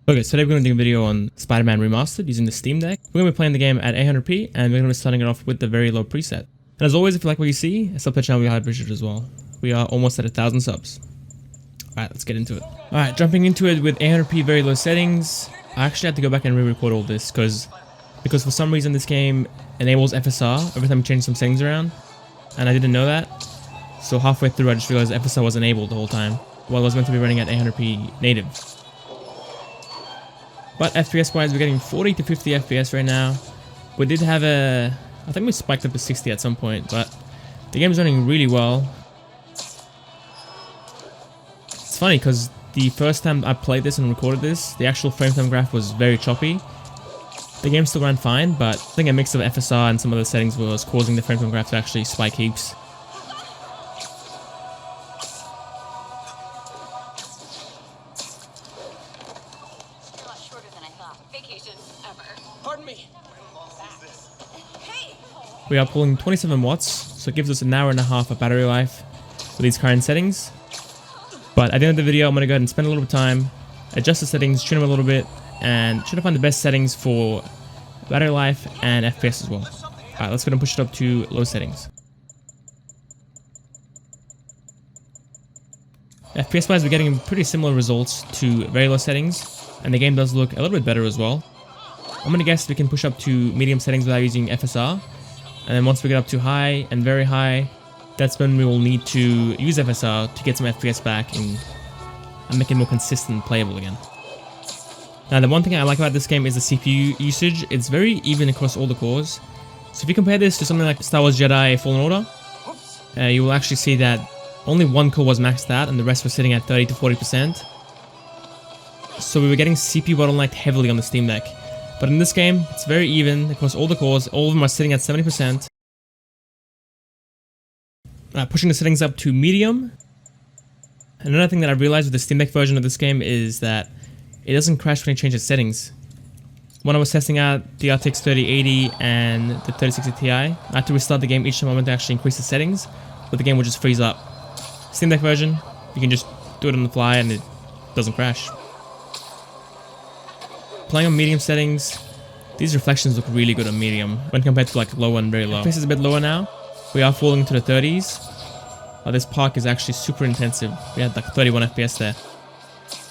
Okay, so today we're going to do a video on Spider-Man Remastered using the Steam Deck. We're going to be playing the game at 800p and we're going to be starting it off with the very low preset. And as always, if you like what you see, sub to the channel, we highly appreciate it as well. We are almost at 1,000 subs. Alright, let's get into it. Alright, jumping into it with 800p very low settings. I actually had to go back and re-record all this because for some reason this game enables FSR every time you change some settings around. And I didn't know that. So halfway through I just realized FSR was enabled the whole time while I was meant to be running at 800p native. But FPS wise, we're getting 40 to 50 FPS right now. We did have I think we spiked up to 60 at some point, but the game's running really well. It's funny because the first time I played this and recorded this, the actual frame time graph was very choppy. The game still ran fine, but I think a mix of FSR and some other settings was causing the frame time graph to actually spike heaps. We are pulling 27 watts, so it gives us an hour and a half of battery life with these current settings. But at the end of the video, I'm going to go ahead and spend a little bit of time, adjust the settings, tune them a little bit, and try to find the best settings for battery life and FPS as well. Alright, let's go ahead and push it up to low settings. FPS wise, we're getting pretty similar results to very low settings, and the game does look a little bit better as well. I'm going to guess we can push up to medium settings without using FSR. And then once we get up to high and very high, that's when we will need to use FSR to get some FPS back and make it more consistent and playable again. Now the one thing I like about this game is the CPU usage. It's very even across all the cores. So if you compare this to something like Star Wars Jedi Fallen Order, you will actually see that only one core was maxed out and the rest was sitting at 30 to 40%. So we were getting CPU bottlenecked heavily on the Steam Deck. But in this game, it's very even across all the cores. All of them are sitting at 70%. Pushing the settings up to medium. Another thing that I realized with the Steam Deck version of this game is that it doesn't crash when you change the settings. When I was testing out the RTX 3080 and the 3060 Ti, I had to restart the game each time I went to actually increase the settings, but the game would just freeze up. Steam Deck version, you can just do it on the fly and it doesn't crash. Playing on medium settings, these reflections look really good on medium when compared to like low and very low. FPS is a bit lower now. We are falling into the 30s. This park is actually super intensive. We had like 31 FPS there.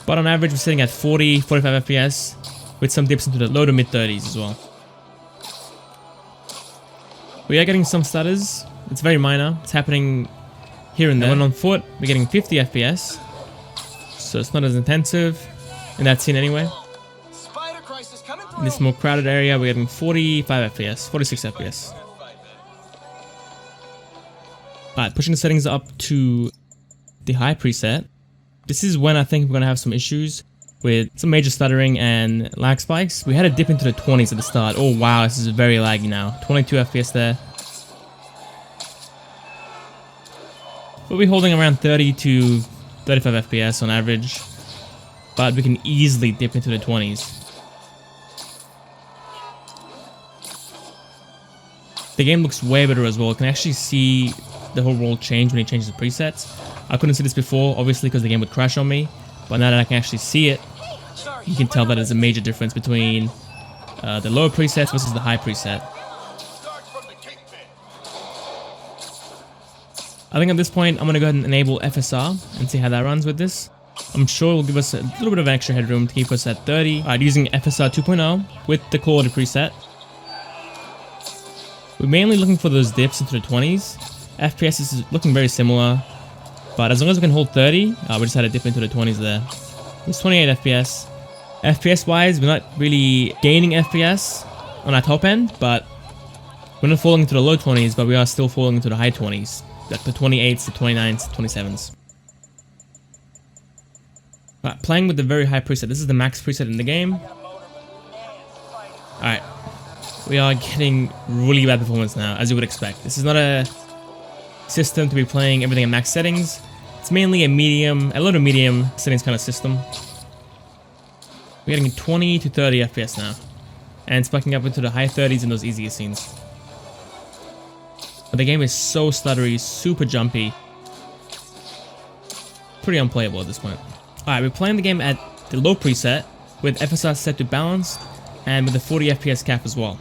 But on average, we're sitting at 40, 45 FPS with some dips into the low to mid 30s as well. We are getting some stutters. It's very minor. It's happening here and there. When on foot, we're getting 50 FPS. So it's not as intensive in that scene anyway. In this more crowded area, we're getting 45 FPS, 46 FPS. Alright, pushing the settings up to the high preset. This is when I think we're going to have some issues with some major stuttering and lag spikes. We had a dip into the 20s at the start. Oh wow, this is very laggy now. 22 FPS there. We'll be holding around 30 to 35 FPS on average. But we can easily dip into the 20s. The game looks way better as well. You can actually see the whole world change when you change the presets. I couldn't see this before, obviously, because the game would crash on me. But now that I can actually see it, you can tell that there's a major difference between the lower presets versus the high preset. I think at this point, I'm going to go ahead and enable FSR and see how that runs with this. I'm sure it will give us a little bit of extra headroom to keep us at 30. Alright, using FSR 2.0 with the quality preset. We're mainly looking for those dips into the 20s. FPS is looking very similar, but as long as we can hold 30, we just had a dip into the 20s there. It's 28 FPS. FPS wise, we're not really gaining FPS on our top end, but we're not falling into the low 20s, but we are still falling into the high 20s. Like the 28s, the 29s, the 27s. Alright, playing with the very high preset. This is the max preset in the game. Alright. We are getting really bad performance now, as you would expect. This is not a system to be playing everything at max settings. It's mainly a low to medium settings kind of system. We're getting 20 to 30 FPS now. And spiking up into the high 30s in those easier scenes. But the game is so stuttery, super jumpy. Pretty unplayable at this point. Alright, we're playing the game at the low preset. with FSR set to balanced and with a 40 FPS cap as well.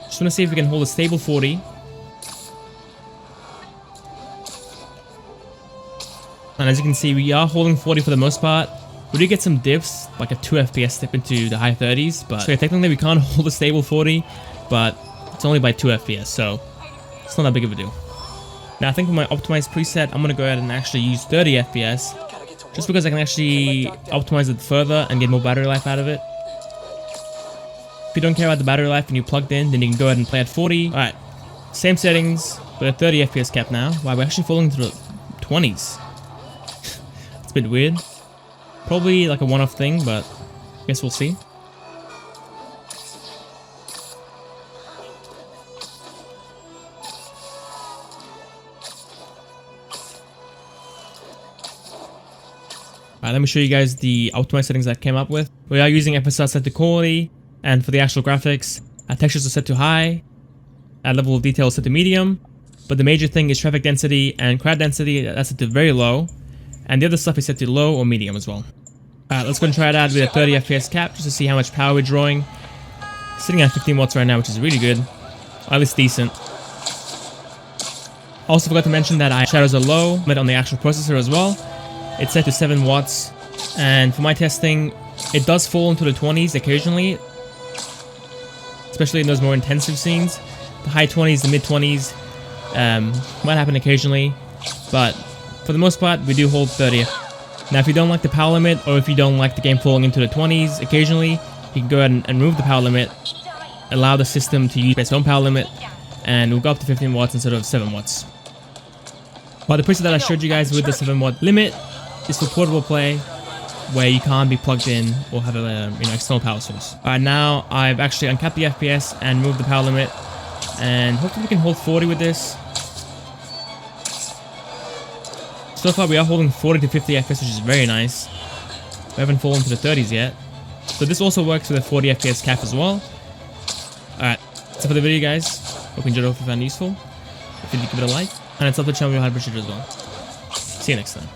Just want to see if we can hold a stable 40. And as you can see, we are holding 40 for the most part. We do get some dips, like a 2 FPS dip into the high 30s, but so yeah, technically we can't hold a stable 40, but it's only by 2 FPS, so it's not that big of a deal. Now I think for my optimized preset, I'm going to go ahead and actually use 30 FPS, just because I can actually optimize it further and get more battery life out of it. If you don't care about the battery life and you plugged in, then you can go ahead and play at 40. Alright, same settings, with a 30 FPS cap now. Wow, we're actually falling to the 20s. It's a bit weird. Probably like a one-off thing, but I guess we'll see. Alright, let me show you guys the optimized settings that I came up with. We are using FSR set to quality, and for the actual graphics, our textures are set to high, our level of detail is set to medium, but the major thing is traffic density and crowd density, that's set to very low, and the other stuff is set to low or medium as well. Alright, let's go and try it out with a 30 FPS cap just to see how much power we're drawing. Sitting at 15 watts right now, which is really good, or at least decent. Also forgot to mention that shadows are low, but on the actual processor as well. It's set to 7 watts, and for my testing, it does fall into the 20s occasionally, especially in those more intensive scenes. The high 20s, the mid 20s might happen occasionally, but for the most part, we do hold 30. Now, if you don't like the power limit, or if you don't like the game falling into the 20s occasionally, you can go ahead and remove the power limit, allow the system to use its own power limit, and we'll go up to 15 watts instead of 7 watts. But the preset that I showed you guys with the 7 watt limit is for portable play, where you can't be plugged in or have a external power source. Alright, now I've actually uncapped the FPS and moved the power limit, and hopefully we can hold 40 with this. So far we are holding 40 to 50 FPS, which is very nice. We haven't fallen to the 30s yet. So this also works with a 40 FPS cap as well. Alright, so for the video guys, hope you enjoyed it, hope you found it useful. If you did, give it a like, and it's up the channel, you'll have appreciated as well. See you next time.